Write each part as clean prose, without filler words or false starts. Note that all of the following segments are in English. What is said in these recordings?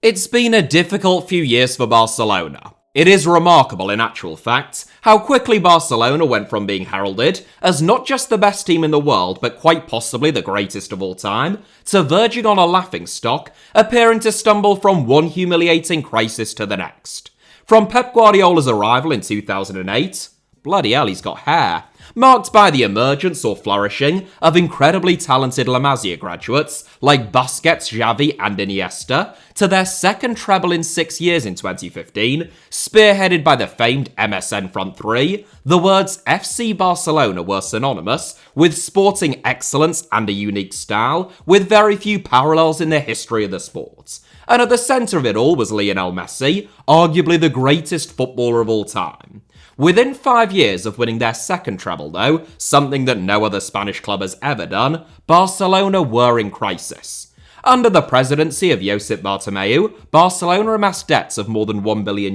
It's been a difficult few years for Barcelona. It is remarkable in actual fact how quickly Barcelona went from being heralded as not just the best team in the world but quite possibly the greatest of all time, to verging on a laughingstock, appearing to stumble from one humiliating crisis to the next. From Pep Guardiola's arrival in 2008, bloody hell he's got hair, marked by the emergence or flourishing of incredibly talented La Masia graduates like Busquets, Xavi and Iniesta, to their second treble in 6 years in 2015, spearheaded by the famed MSN front three, the words FC Barcelona were synonymous with sporting excellence and a unique style, with very few parallels in the history of the sport. And at the centre of it all was Lionel Messi, arguably the greatest footballer of all time. Within 5 years of winning their second treble though, something that no other Spanish club has ever done, Barcelona were in crisis. Under the presidency of Josep Bartomeu, Barcelona amassed debts of more than €1 billion,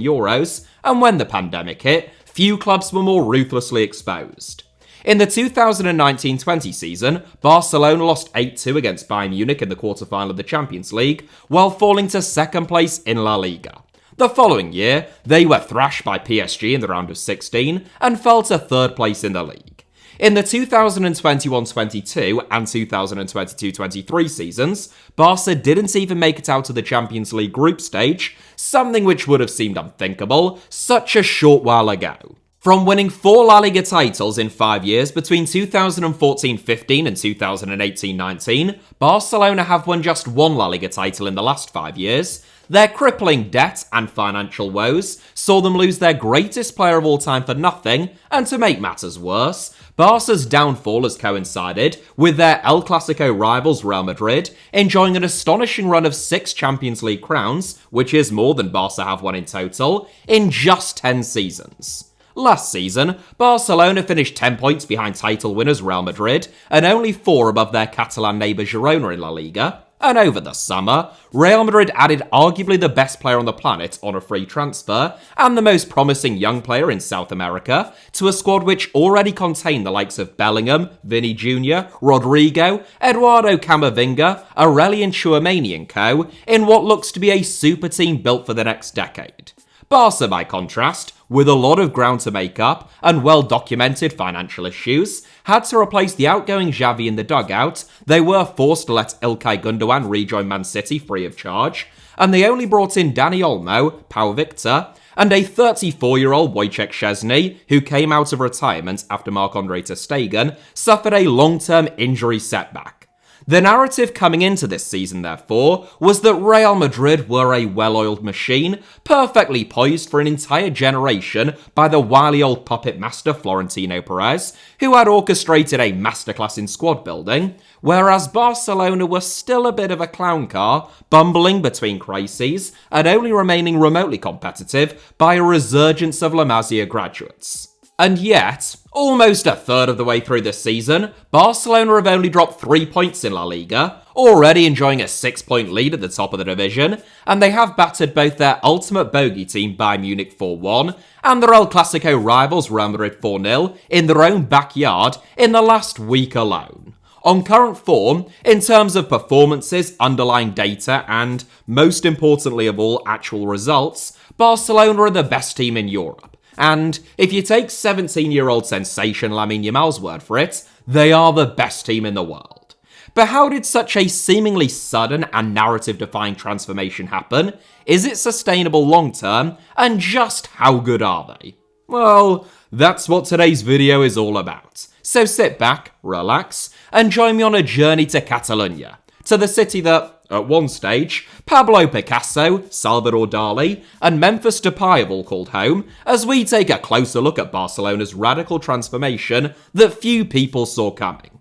and when the pandemic hit, few clubs were more ruthlessly exposed. In the 2019-20 season, Barcelona lost 8-2 against Bayern Munich in the quarter-final of the Champions League, while falling to second place in La Liga. The following year, they were thrashed by PSG in the round of 16 and fell to third place in the league. In the 2021-22 and 2022-23 seasons, Barca didn't even make it out of the Champions League group stage, something which would have seemed unthinkable such a short while ago. From winning 4 La Liga titles in 5 years between 2014-15 and 2018-19, Barcelona have won just 1 La Liga title in the last 5 years. Their crippling debt and financial woes saw them lose their greatest player of all time for nothing, and to make matters worse, Barca's downfall has coincided with their El Clasico rivals Real Madrid enjoying an astonishing run of 6 Champions League crowns, which is more than Barca have won in total, in just 10 seasons. Last season, Barcelona finished 10 points behind title winners Real Madrid and only 4 above their Catalan neighbour Girona in La Liga. And over the summer, Real Madrid added arguably the best player on the planet on a free transfer and the most promising young player in South America to a squad which already contained the likes of Bellingham, Vini Jr., Rodrigo, Eduardo Camavinga, Aurelien Tchouameni and co. in what looks to be a super team built for the next decade. Barca, by contrast, with a lot of ground to make up and well-documented financial issues, had to replace the outgoing Xavi in the dugout. They were forced to let Ilkay Gundogan rejoin Man City free of charge, and they only brought in Dani Olmo, Pau Victor, and a 34-year-old Wojciech Szczesny, who came out of retirement after Marc-Andre ter Stegen suffered a long-term injury setback. The narrative coming into this season, therefore, was that Real Madrid were a well-oiled machine, perfectly poised for an entire generation by the wily old puppet master Florentino Perez, who had orchestrated a masterclass in squad building, whereas Barcelona were still a bit of a clown car, bumbling between crises, and only remaining remotely competitive by a resurgence of La Masia graduates. And yet, almost a third of the way through this season, Barcelona have only dropped 3 points in La Liga, already enjoying a 6-point lead at the top of the division, and they have battered both their ultimate bogey team Bayern Munich 4-1 and their El Clasico rivals Real Madrid 4-0 in their own backyard in the last week alone. On current form, in terms of performances, underlying data, and, most importantly of all, actual results, Barcelona are the best team in Europe. And if you take 17-year-old sensation Lamine Yamal's word for it, they are the best team in the world. But how did such a seemingly sudden and narrative-defying transformation happen? Is it sustainable long-term? And just how good are they? Well, that's what today's video is all about. So sit back, relax, and join me on a journey to Catalonia, to the city that, at one stage, Pablo Picasso, Salvador Dali, and Memphis Depay have all called home, as we take a closer look at Barcelona's radical transformation that few people saw coming.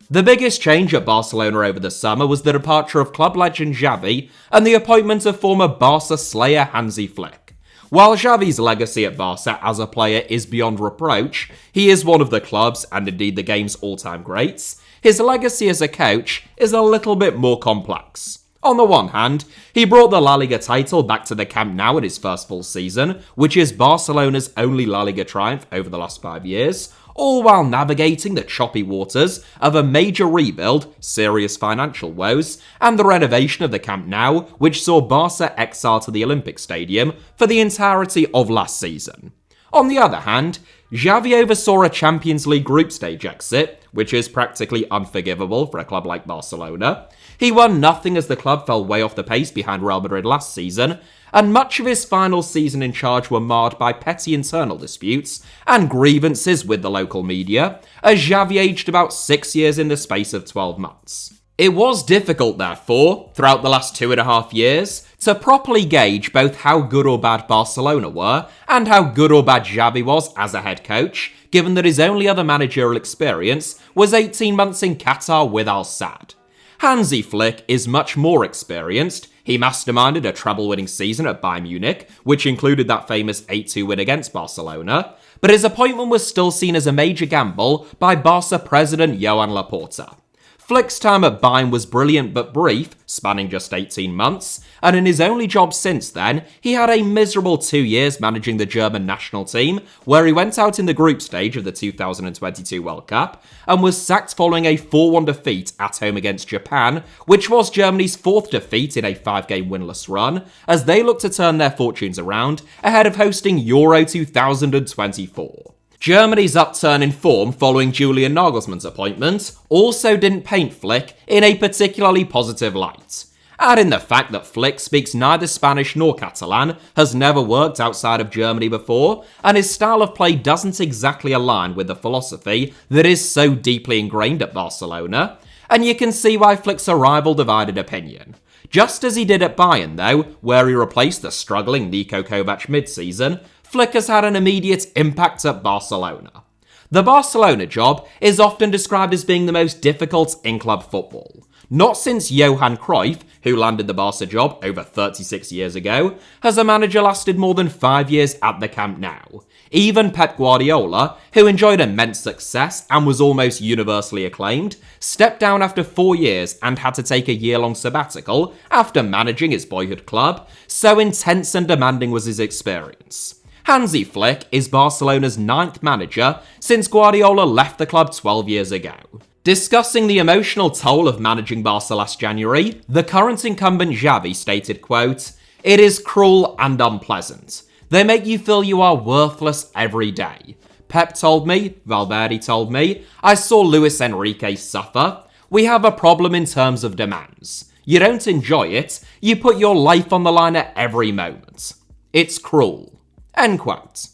The biggest change at Barcelona over the summer was the departure of club legend Xavi and the appointment of former Barca slayer Hansi Flick. While Xavi's legacy at Barca as a player is beyond reproach, he is one of the club's, and indeed the game's all-time greats, his legacy as a coach is a little bit more complex. On the one hand, he brought the La Liga title back to the Camp Nou in his first full season, which is Barcelona's only La Liga triumph over the last 5 years. all while navigating the choppy waters of a major rebuild, serious financial woes, and the renovation of the Camp Nou, which saw Barca exiled to the Olympic Stadium for the entirety of last season. On the other hand, Xavi oversaw a Champions League group stage exit, which is practically unforgivable for a club like Barcelona. He won nothing as the club fell way off the pace behind Real Madrid last season, and much of his final season in charge were marred by petty internal disputes and grievances with the local media, as Xavi aged about 6 years in the space of 12 months. It was difficult, therefore, throughout the last 2.5 years, to properly gauge both how good or bad Barcelona were and how good or bad Xavi was as a head coach, given that his only other managerial experience was 18 months in Qatar with Al Sadd. Hansi Flick is much more experienced. He masterminded a treble-winning season at Bayern Munich, which included that famous 8-2 win against Barcelona, but his appointment was still seen as a major gamble by Barca president Joan Laporta. Flick's time at Bayern was brilliant but brief, spanning just 18 months, and in his only job since then, he had a miserable 2 years managing the German national team, where he went out in the group stage of the 2022 World Cup, and was sacked following a 4-1 defeat at home against Japan, which was Germany's 4th defeat in a 5-game winless run, as they look to turn their fortunes around ahead of hosting Euro 2024. Germany's upturn in form following Julian Nagelsmann's appointment also didn't paint Flick in a particularly positive light. Add in the fact that Flick speaks neither Spanish nor Catalan, has never worked outside of Germany before, and his style of play doesn't exactly align with the philosophy that is so deeply ingrained at Barcelona, and you can see why Flick's arrival divided opinion. Just as he did at Bayern though, where he replaced the struggling Niko Kovac mid-season, Flick has had an immediate impact at Barcelona. The Barcelona job is often described as being the most difficult in club football. Not since Johan Cruyff, who landed the Barca job over 36 years ago, has a manager lasted more than 5 years at the Camp Nou. Even Pep Guardiola, who enjoyed immense success and was almost universally acclaimed, stepped down after 4 years and had to take a year-long sabbatical after managing his boyhood club, so intense and demanding was his experience. Hansi Flick is Barcelona's 9th manager since Guardiola left the club 12 years ago. Discussing the emotional toll of managing Barca last January, the current incumbent Xavi stated, quote, "It is cruel and unpleasant. They make you feel you are worthless every day. Pep told me, Valverde told me, I saw Luis Enrique suffer. We have a problem in terms of demands. You don't enjoy it, you put your life on the line at every moment. It's cruel." End quote.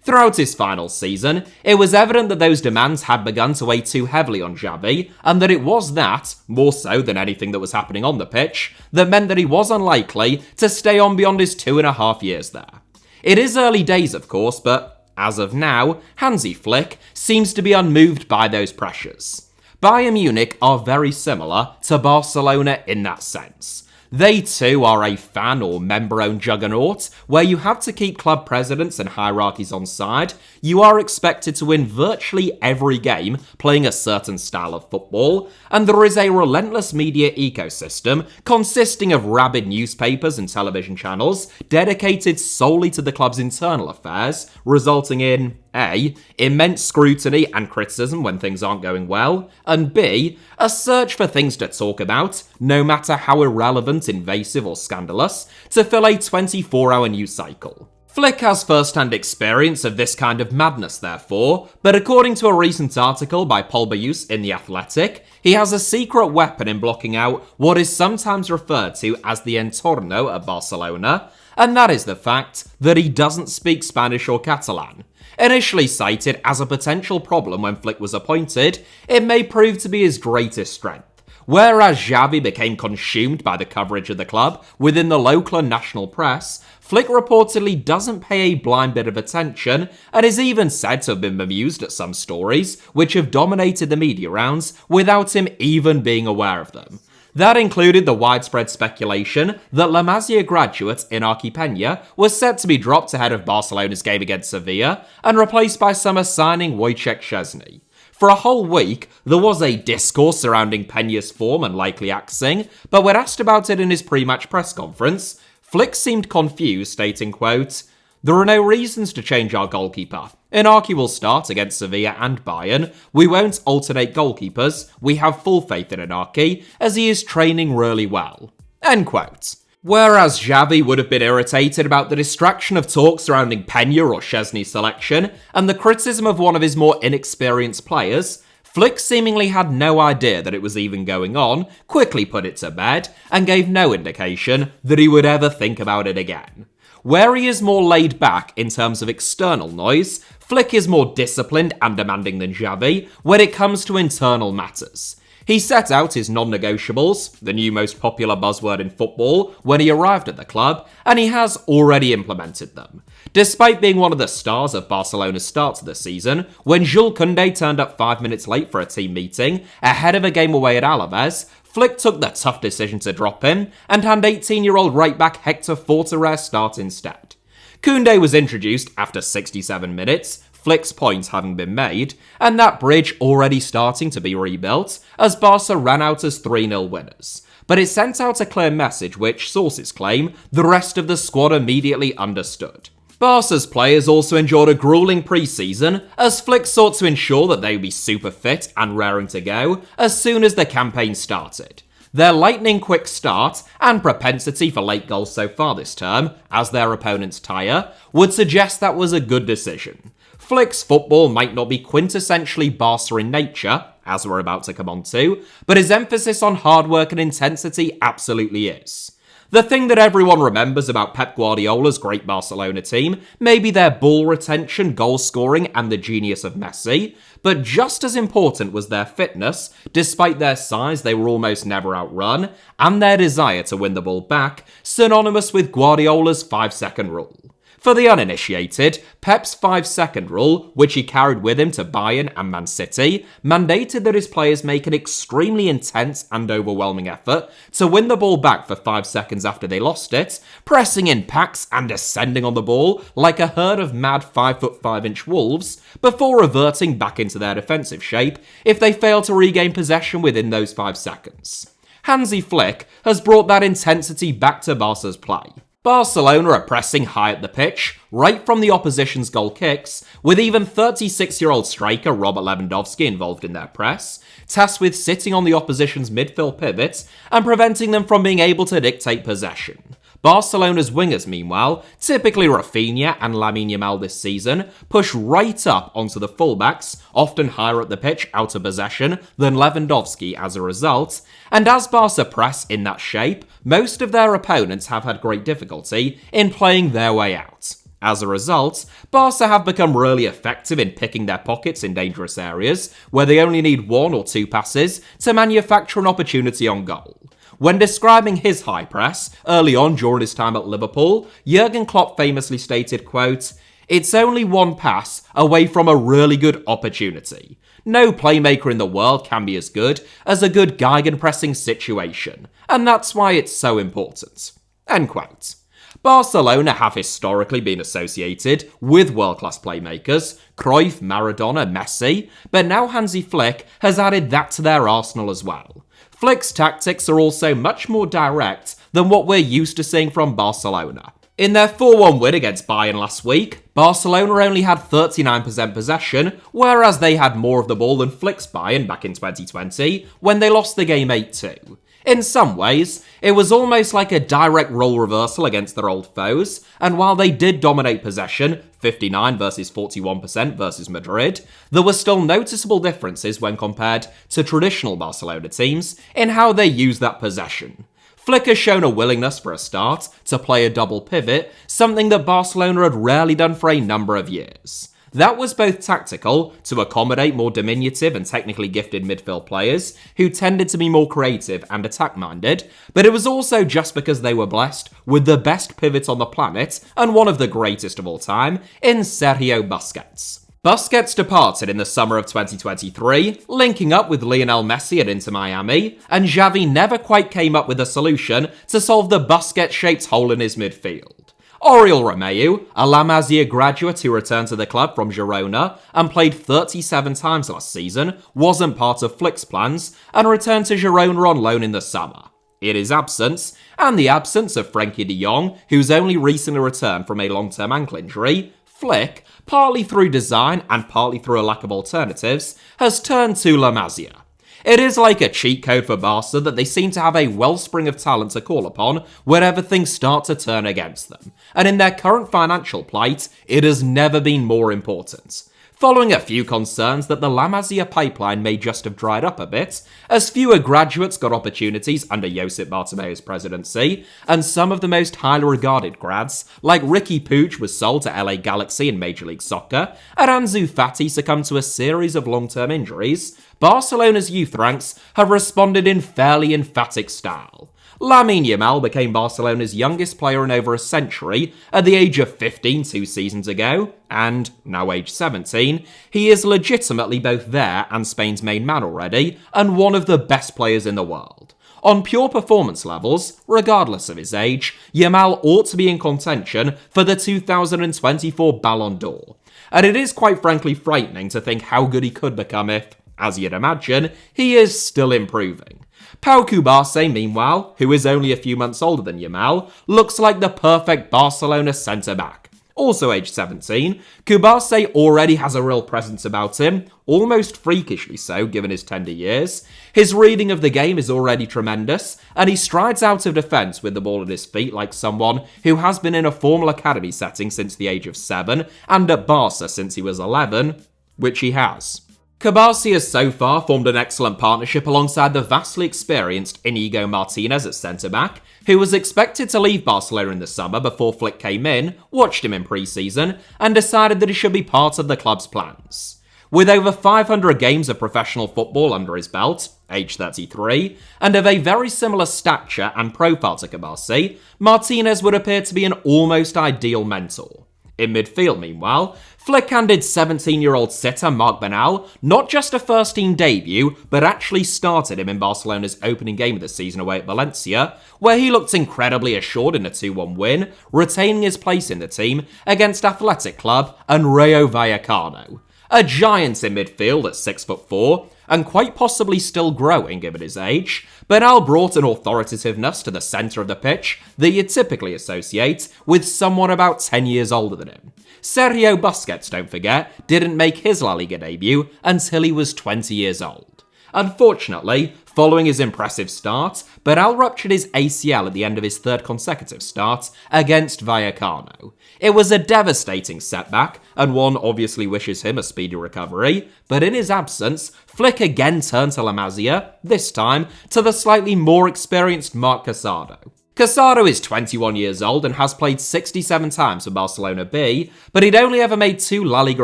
Throughout his final season, it was evident that those demands had begun to weigh too heavily on Xavi, and that it was that, more so than anything that was happening on the pitch, that meant that he was unlikely to stay on beyond his 2.5 years there. It is early days, of course, but as of now, Hansi Flick seems to be unmoved by those pressures. Bayern Munich are very similar to Barcelona in that sense. They too are a fan or member-owned juggernaut, where you have to keep club presidents and hierarchies on side. You are expected to win virtually every game playing a certain style of football, and there is a relentless media ecosystem consisting of rabid newspapers and television channels dedicated solely to the club's internal affairs, resulting in A. Immense scrutiny and criticism when things aren't going well, and B. A search for things to talk about, no matter how irrelevant, invasive or scandalous, to fill a 24-hour news cycle. Flick has first-hand experience of this kind of madness, therefore, but according to a recent article by Paul Bayus in The Athletic, he has a secret weapon in blocking out what is sometimes referred to as the entorno at Barcelona, and that is the fact that he doesn't speak Spanish or Catalan. Initially cited as a potential problem when Flick was appointed, it may prove to be his greatest strength. Whereas Xavi became consumed by the coverage of the club within the local and national press, Flick reportedly doesn't pay a blind bit of attention and is even said to have been bemused at some stories which have dominated the media rounds without him even being aware of them. That included the widespread speculation that La Masia graduate Inaki Peña was set to be dropped ahead of Barcelona's game against Sevilla and replaced by summer signing Wojciech Szczesny. For a whole week, there was a discourse surrounding Peña's form and likely axing, but when asked about it in his pre-match press conference, Flick seemed confused, stating, quote, There are no reasons to change our goalkeeper. Inaki will start against Sevilla and Bayern. We won't alternate goalkeepers. We have full faith in Inaki, as he is training really well." End quote. Whereas Xavi would have been irritated about the distraction of talk surrounding Peña or Szczesny's selection, and the criticism of one of his more inexperienced players, Flick seemingly had no idea that it was even going on, quickly put it to bed, and gave no indication that he would ever think about it again. Where he is more laid back in terms of external noise, Flick is more disciplined and demanding than Xavi when it comes to internal matters. He set out his non-negotiables, the new most popular buzzword in football, when he arrived at the club, and he has already implemented them. Despite being one of the stars of Barcelona's start to the season, when Jules Koundé turned up 5 minutes late for a team meeting, ahead of a game away at Alaves, Flick took the tough decision to drop him and hand 18-year-old right-back Hector Forterer start instead. Koundé was introduced after 67 minutes, Flick's point having been made, and that bridge already starting to be rebuilt as Barca ran out as 3-0 winners. But it sent out a clear message which, sources claim, the rest of the squad immediately understood. Barca's players also endured a grueling pre-season as Flick sought to ensure that they would be super fit and raring to go as soon as the campaign started. Their lightning-quick start and propensity for late goals so far this term, as their opponents tire, would suggest that was a good decision. Flick's football might not be quintessentially Barca in nature, as we're about to come on to, but his emphasis on hard work and intensity absolutely is. The thing that everyone remembers about Pep Guardiola's great Barcelona team may be their ball retention, goal scoring, and the genius of Messi, but just as important was their fitness. Despite their size, they were almost never outrun, and their desire to win the ball back, synonymous with Guardiola's 5-second rule. For the uninitiated, Pep's 5-second rule, which he carried with him to Bayern and Man City, mandated that his players make an extremely intense and overwhelming effort to win the ball back for 5 seconds after they lost it, pressing in packs and descending on the ball like a herd of mad 5'5" wolves, before reverting back into their defensive shape if they fail to regain possession within those 5 seconds. Hansi Flick has brought that intensity back to Barca's play. Barcelona are pressing high at the pitch, right from the opposition's goal kicks, with even 36-year-old striker Robert Lewandowski involved in their press, tasked with sitting on the opposition's midfield pivot and preventing them from being able to dictate possession. Barcelona's wingers, meanwhile, typically Rafinha and Lamine Yamal this season, push right up onto the fullbacks, often higher up the pitch out of possession than Lewandowski as a result, and as Barca press in that shape, most of their opponents have had great difficulty in playing their way out. As a result, Barca have become really effective in picking their pockets in dangerous areas, where they only need 1 or 2 passes to manufacture an opportunity on goal. When describing his high press early on during his time at Liverpool, Jurgen Klopp famously stated, quote, "It's only 1 pass away from a really good opportunity. No playmaker in the world can be as good as a good gegenpressing situation, and that's why it's so important." End quote. Barcelona have historically been associated with world-class playmakers, Cruyff, Maradona, Messi, but now Hansi Flick has added that to their arsenal as well. Flick's tactics are also much more direct than what we're used to seeing from Barcelona. In their 4-1 win against Bayern last week, Barcelona only had 39% possession, whereas they had more of the ball than Flick's Bayern back in 2020, when they lost the game 8-2. In some ways, it was almost like a direct role reversal against their old foes, and while they did dominate possession, 59 versus 41% versus Madrid, there were still noticeable differences when compared to traditional Barcelona teams in how they use that possession. Flick has shown a willingness for a start to play a double pivot, something that Barcelona had rarely done for a number of years. That was both tactical, to accommodate more diminutive and technically gifted midfield players who tended to be more creative and attack-minded, but it was also just because they were blessed with the best pivot on the planet and one of the greatest of all time in Sergio Busquets. Busquets departed in the summer of 2023, linking up with Lionel Messi at Inter Miami, and Xavi never quite came up with a solution to solve the Busquets-shaped hole in his midfield. Oriol Romeu, a La Masia graduate who returned to the club from Girona and played 37 times last season, wasn't part of Flick's plans and returned to Girona on loan in the summer. In his absence, and the absence of Frenkie de Jong, who's only recently returned from a long-term ankle injury, Flick, partly through design and partly through a lack of alternatives, has turned to La Masia. It is like a cheat code for Barca that they seem to have a wellspring of talent to call upon whenever things start to turn against them, and in their current financial plight, it has never been more important. Following a few concerns that the La Masia pipeline may just have dried up a bit, as fewer graduates got opportunities under Josip Bartomeu's presidency, and some of the most highly regarded grads, like Ricky Puig was sold to LA Galaxy in Major League Soccer, and Ansu Fati succumbed to a series of long-term injuries, Barcelona's youth ranks have responded in fairly emphatic style. Lamine Yamal became Barcelona's youngest player in over a century at the age of 15 2 seasons ago, and, now age 17, he is legitimately both there and Spain's main man already, and one of the best players in the world. On pure performance levels, regardless of his age, Yamal ought to be in contention for the 2024 Ballon d'Or. And it is quite frankly frightening to think how good he could become if, as you'd imagine, he is still improving. Pau Cubarsí, meanwhile, who is only a few months older than Yamal, looks like the perfect Barcelona centre-back. Also aged 17, Cubarsí already has a real presence about him, almost freakishly so given his tender years. His reading of the game is already tremendous, and he strides out of defence with the ball at his feet like someone who has been in a formal academy setting since the age of 7, and at Barça since he was 11, which he has. Cubarsí has so far formed an excellent partnership alongside the vastly experienced Inigo Martinez at centre-back, who was expected to leave Barcelona in the summer before Flick came in, watched him in pre-season, and decided that he should be part of the club's plans. With over 500 games of professional football under his belt, age 33, and of a very similar stature and profile to Cubarsí, Martinez would appear to be an almost ideal mentor. In midfield, meanwhile, Flick handed 17-year-old sitter Marc Bernal not just a first-team debut, but actually started him in Barcelona's opening game of the season away at Valencia, where he looked incredibly assured in a 2-1 win, retaining his place in the team against Athletic Club and Rayo Vallecano. A giant in midfield at 6'4", and quite possibly still growing given his age, Bernal brought an authoritativeness to the centre of the pitch that you typically associate with someone about 10 years older than him. Sergio Busquets, don't forget, didn't make his La Liga debut until he was 20 years old. Unfortunately, following his impressive start, Bernal ruptured his ACL at the end of his third consecutive start against Vallecano. It was a devastating setback, and one obviously wishes him a speedy recovery, but in his absence, Flick again turned to La Masia, this time to the slightly more experienced Marc Casado. Casado is 21 years old and has played 67 times for Barcelona B, but he'd only ever made 2 La Liga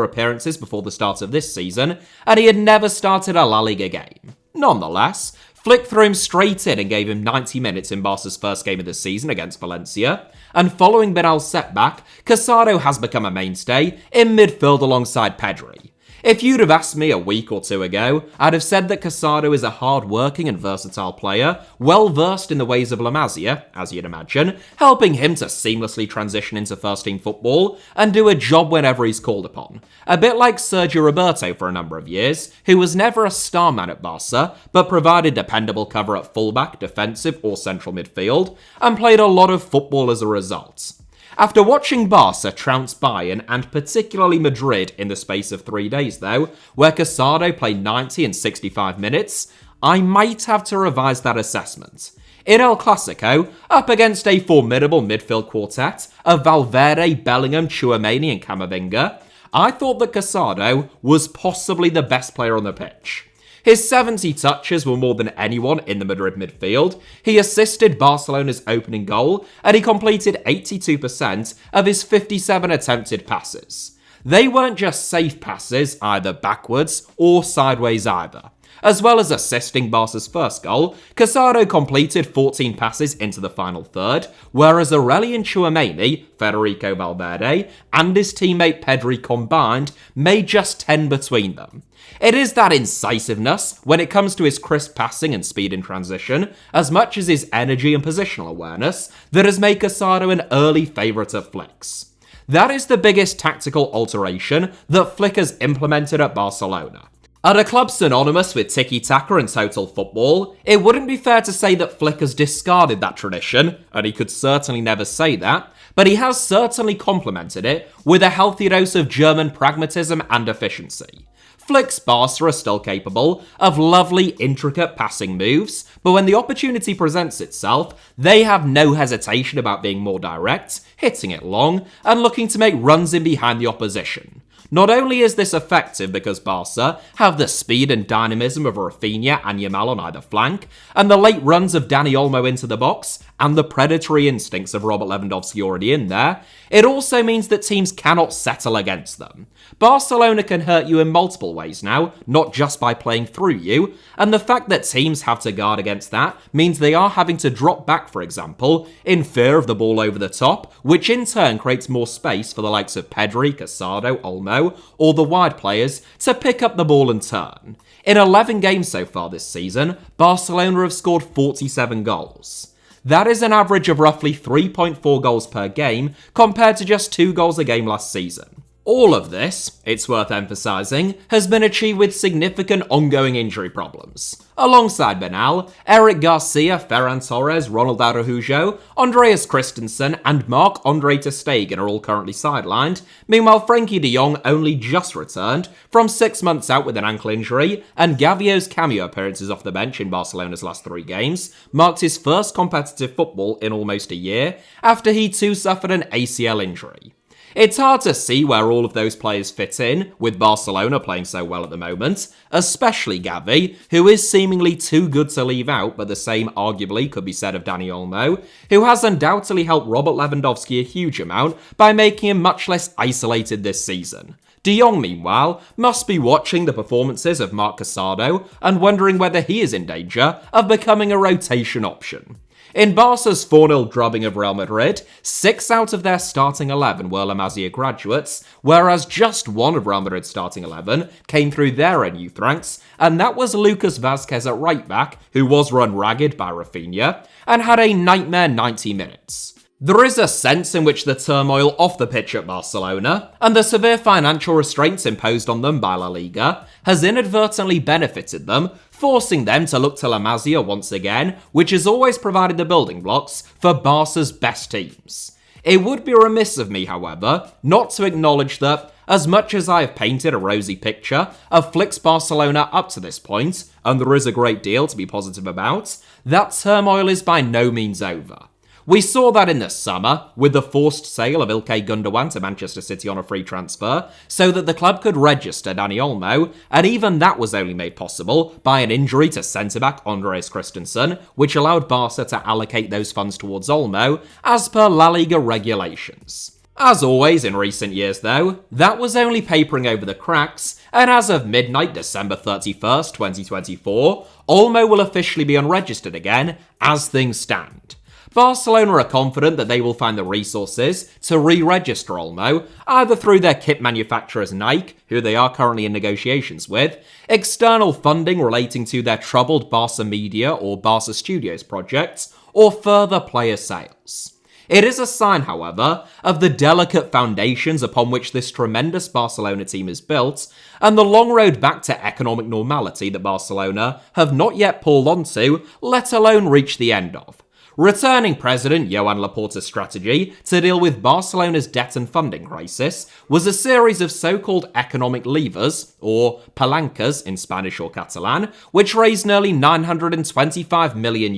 appearances before the start of this season, and he had never started a La Liga game. Nonetheless, Flick threw him straight in and gave him 90 minutes in Barca's first game of the season against Valencia, and following Bernal's setback, Casado has become a mainstay in midfield alongside Pedri. If you'd have asked me a week or two ago, I'd have said that Casado is a hard-working and versatile player, well-versed in the ways of La Masia, as you'd imagine, helping him to seamlessly transition into first-team football and do a job whenever he's called upon. A bit like Sergio Roberto for a number of years, who was never a star man at Barca, but provided dependable cover at fullback, defensive or central midfield, and played a lot of football as a result. After watching Barca trounce Bayern and particularly Madrid in the space of 3 days though, where Casado played 90 and 65 minutes, I might have to revise that assessment. In El Clasico, up against a formidable midfield quartet of Valverde, Bellingham, Tchouaméni and Camavinga, I thought that Casado was possibly the best player on the pitch. His 70 touches were more than anyone in the Madrid midfield, he assisted Barcelona's opening goal, and he completed 82% of his 57 attempted passes. They weren't just safe passes, either backwards or sideways either. As well as assisting Barca's first goal, Casado completed 14 passes into the final third, whereas Aurelien Tchouaméni, Federico Valverde, and his teammate Pedri combined made just 10 between them. It is that incisiveness, when it comes to his crisp passing and speed in transition, as much as his energy and positional awareness, that has made Casado an early favourite of Flick's. That is the biggest tactical alteration that Flick has implemented at Barcelona. At a club synonymous with tiki-taka and total football, it wouldn't be fair to say that Flick has discarded that tradition, and he could certainly never say that, but he has certainly complemented it with a healthy dose of German pragmatism and efficiency. Flick's Barca are still capable of lovely, intricate passing moves, but when the opportunity presents itself, they have no hesitation about being more direct, hitting it long, and looking to make runs in behind the opposition. Not only is this effective because Barca have the speed and dynamism of Rafinha and Yamal on either flank, and the late runs of Dani Olmo into the box, and the predatory instincts of Robert Lewandowski already in there, it also means that teams cannot settle against them. Barcelona can hurt you in multiple ways now, not just by playing through you, and the fact that teams have to guard against that means they are having to drop back, for example, in fear of the ball over the top, which in turn creates more space for the likes of Pedri, Casado, Olmo, or the wide players to pick up the ball and turn. In 11 games so far this season, Barcelona have scored 47 goals. That is an average of roughly 3.4 goals per game compared to just 2 goals a game last season. All of this, it's worth emphasising, has been achieved with significant ongoing injury problems. Alongside Bernal, Eric Garcia, Ferran Torres, Ronald Araujo, Andreas Christensen and Marc-Andre ter Stegen are all currently sidelined. Meanwhile, Frenkie de Jong only just returned from 6 months out with an ankle injury, and Gavio's cameo appearances off the bench in Barcelona's last 3 games marked his first competitive football in almost a year, after he too suffered an ACL injury. It's hard to see where all of those players fit in, with Barcelona playing so well at the moment, especially Gavi, who is seemingly too good to leave out, but the same arguably could be said of Dani Olmo, who has undoubtedly helped Robert Lewandowski a huge amount by making him much less isolated this season. De Jong, meanwhile, must be watching the performances of Marc Casado and wondering whether he is in danger of becoming a rotation option. In Barca's 4-0 drubbing of Real Madrid, 6 out of their starting 11 were La Masia graduates, whereas just 1 of Real Madrid's starting 11 came through their own youth ranks, and that was Lucas Vazquez at right back, who was run ragged by Rafinha, and had a nightmare 90 minutes. There is a sense in which the turmoil off the pitch at Barcelona, and the severe financial restraints imposed on them by La Liga, has inadvertently benefited them, forcing them to look to La Masia once again, which has always provided the building blocks for Barca's best teams. It would be remiss of me, however, not to acknowledge that, as much as I have painted a rosy picture of Flick's Barcelona up to this point, and there is a great deal to be positive about, that turmoil is by no means over. We saw that in the summer, with the forced sale of Ilkay Gundogan to Manchester City on a free transfer, so that the club could register Dani Olmo, and even that was only made possible by an injury to centre-back Andreas Christensen, which allowed Barca to allocate those funds towards Olmo, as per La Liga regulations. As always in recent years though, that was only papering over the cracks, and as of midnight December 31st, 2024, Olmo will officially be unregistered again, as things stand. Barcelona are confident that they will find the resources to re-register Olmo, either through their kit manufacturers Nike, who they are currently in negotiations with, external funding relating to their troubled Barca Media or Barca Studios projects, or further player sales. It is a sign, however, of the delicate foundations upon which this tremendous Barcelona team is built, and the long road back to economic normality that Barcelona have not yet pulled onto, let alone reached the end of. Returning President Joan Laporta's strategy to deal with Barcelona's debt and funding crisis was a series of so-called economic levers, or palancas in Spanish or Catalan, which raised nearly €925 million.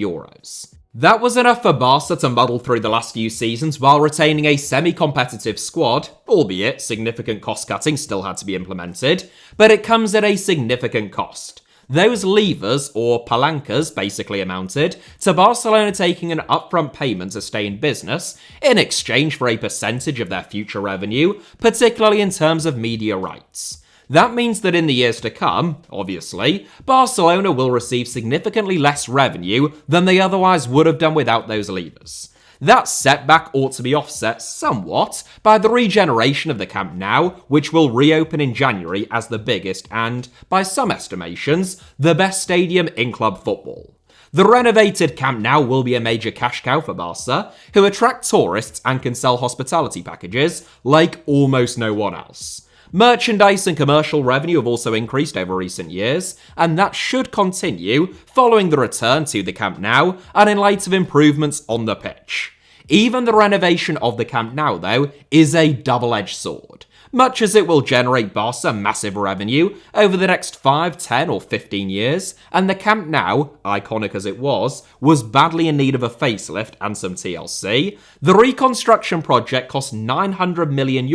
That was enough for Barca to muddle through the last few seasons while retaining a semi-competitive squad, albeit significant cost-cutting still had to be implemented, but it comes at a significant cost. Those levers, or palancas, basically amounted to Barcelona taking an upfront payment to stay in business in exchange for a percentage of their future revenue, particularly in terms of media rights. That means that in the years to come, obviously, Barcelona will receive significantly less revenue than they otherwise would have done without those levers. That setback ought to be offset somewhat by the regeneration of the Camp Nou, which will reopen in January as the biggest and, by some estimations, the best stadium in club football. The renovated Camp Nou will be a major cash cow for Barca, who attract tourists and can sell hospitality packages like almost no one else. Merchandise and commercial revenue have also increased over recent years, and that should continue following the return to the Camp Nou and in light of improvements on the pitch. Even the renovation of the Camp Nou, though, is a double-edged sword. Much as it will generate Barça massive revenue over the next 5, 10 or 15 years, and the Camp Nou, iconic as it was badly in need of a facelift and some TLC, the reconstruction project cost €900 million,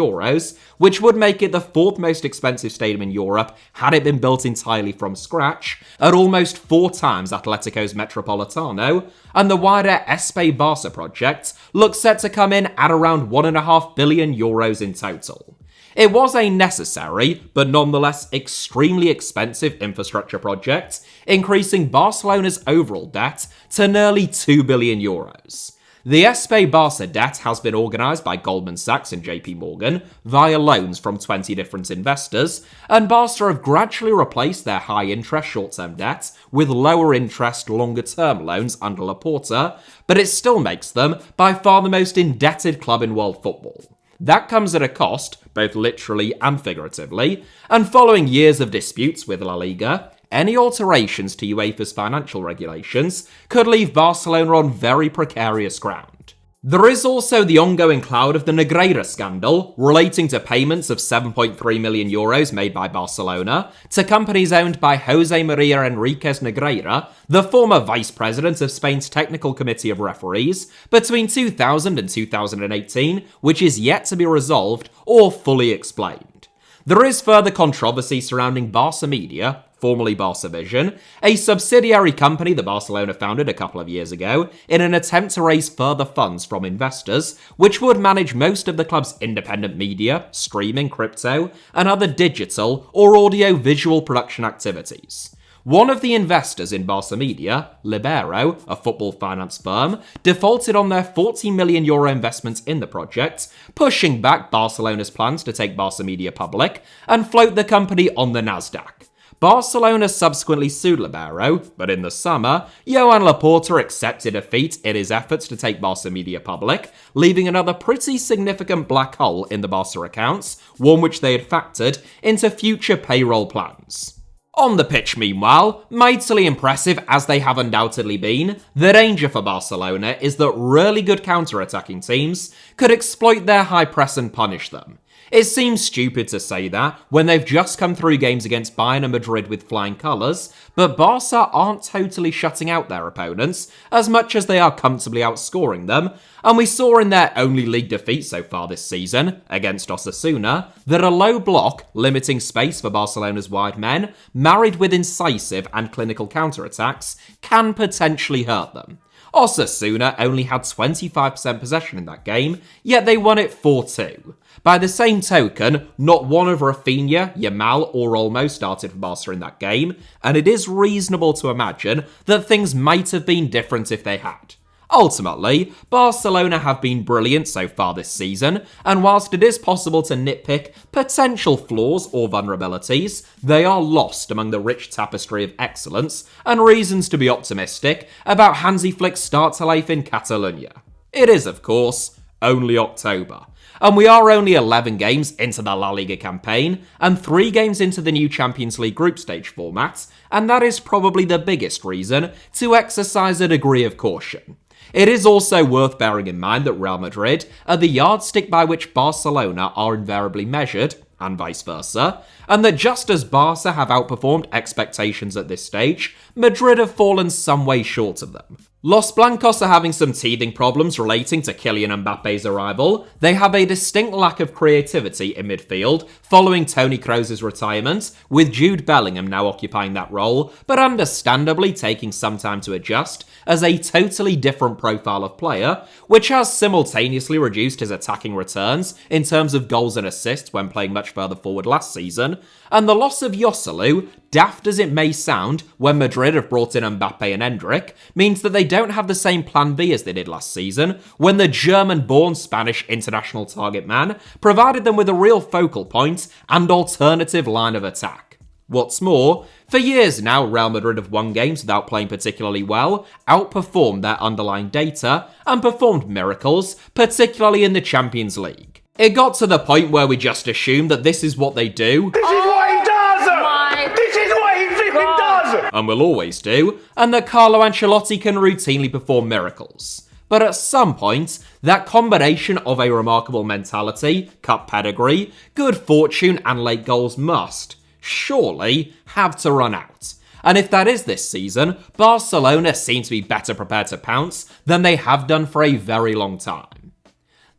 which would make it the 4th most expensive stadium in Europe had it been built entirely from scratch, at almost 4 times Atletico's Metropolitano, and the wider FC Barça project looks set to come in at around €1.5 billion in total. It was a necessary, but nonetheless extremely expensive infrastructure project, increasing Barcelona's overall debt to nearly €2 billion. The FC Barça debt has been organised by Goldman Sachs and JP Morgan via loans from 20 different investors, and Barça have gradually replaced their high-interest short-term debt with lower-interest longer-term loans under Laporta, but it still makes them by far the most indebted club in world football. That comes at a cost, both literally and figuratively, and following years of disputes with La Liga, any alterations to UEFA's financial regulations could leave Barcelona on very precarious ground. There is also the ongoing cloud of the Negreira scandal, relating to payments of €7.3 million made by Barcelona to companies owned by Jose Maria Enriquez Negreira, the former vice president of Spain's Technical Committee of Referees, between 2000 and 2018, which is yet to be resolved or fully explained. There is further controversy surrounding Barça Media, formerly Barça Vision, a subsidiary company that Barcelona founded a couple of years ago in an attempt to raise further funds from investors, which would manage most of the club's independent media, streaming, crypto, and other digital or audio-visual production activities. One of the investors in Barça Media, Libero, a football finance firm, defaulted on their €40 million investment in the project, pushing back Barcelona's plans to take Barça Media public and float the company on the Nasdaq. Barcelona subsequently sued Libero, but in the summer, Joan Laporta accepted defeat in his efforts to take Barça Media public, leaving another pretty significant black hole in the Barça accounts, one which they had factored into future payroll plans. On the pitch, meanwhile, mightily impressive as they have undoubtedly been, the danger for Barcelona is that really good counter-attacking teams could exploit their high press and punish them. It seems stupid to say that when they've just come through games against Bayern and Madrid with flying colours, but Barca aren't totally shutting out their opponents as much as they are comfortably outscoring them, and we saw in their only league defeat so far this season, against Osasuna, that a low block, limiting space for Barcelona's wide men, married with incisive and clinical counterattacks, can potentially hurt them. Osasuna only had 25% possession in that game, yet they won it 4-2. By the same token, not one of Rafinha, Yamal or Olmo started for Barca in that game, and it is reasonable to imagine that things might have been different if they had. Ultimately, Barcelona have been brilliant so far this season, and whilst it is possible to nitpick potential flaws or vulnerabilities, they are lost among the rich tapestry of excellence and reasons to be optimistic about Hansi Flick's start to life in Catalonia. It is, of course, only October, and we are only 11 games into the La Liga campaign and 3 games into the new Champions League group stage format, and that is probably the biggest reason to exercise a degree of caution. It is also worth bearing in mind that Real Madrid are the yardstick by which Barcelona are invariably measured, and vice versa, and that just as Barca have outperformed expectations at this stage, Madrid have fallen some way short of them. Los Blancos are having some teething problems relating to Kylian Mbappe's arrival. They have a distinct lack of creativity in midfield following Toni Kroos's retirement, with Jude Bellingham now occupying that role, but understandably taking some time to adjust as a totally different profile of player, which has simultaneously reduced his attacking returns in terms of goals and assists when playing much further forward last season, and the loss of Joselu, daft as it may sound when Madrid have brought in Mbappe and Endrick, means that they don't have the same plan B as they did last season, when the German-born Spanish international target man provided them with a real focal point and alternative line of attack. What's more, for years now Real Madrid have won games without playing particularly well, outperformed their underlying data, and performed miracles, particularly in the Champions League. It got to the point where we just assumed that this is what they do. This is what he does! This is what he flipping does! And will always do, and that Carlo Ancelotti can routinely perform miracles. But at some point, that combination of a remarkable mentality, cup pedigree, good fortune and late goals must, surely, have to run out. And if that is this season, Barcelona seem to be better prepared to pounce than they have done for a very long time.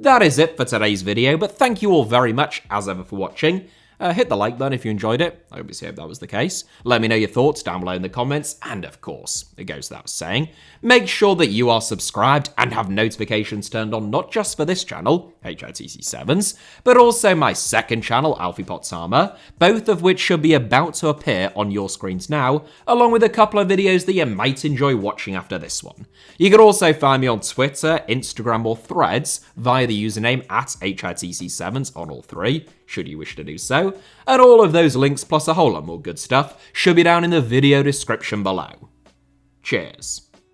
That is it for today's video, but thank you all very much, as ever, for watching. Hit the like button if you enjoyed it. I obviously hope that was the case. Let me know your thoughts down below in the comments, and of course, it goes without saying, make sure that you are subscribed and have notifications turned on not just for this channel, HITC Sevens, but also my second channel, Alfie Potsama, both of which should be about to appear on your screens now, along with a couple of videos that you might enjoy watching after this one. You can also find me on Twitter, Instagram, or Threads via the username @HITC Sevens on all three, should you wish to do so, and all of those links plus a whole lot more good stuff should be down in the video description below. Cheers.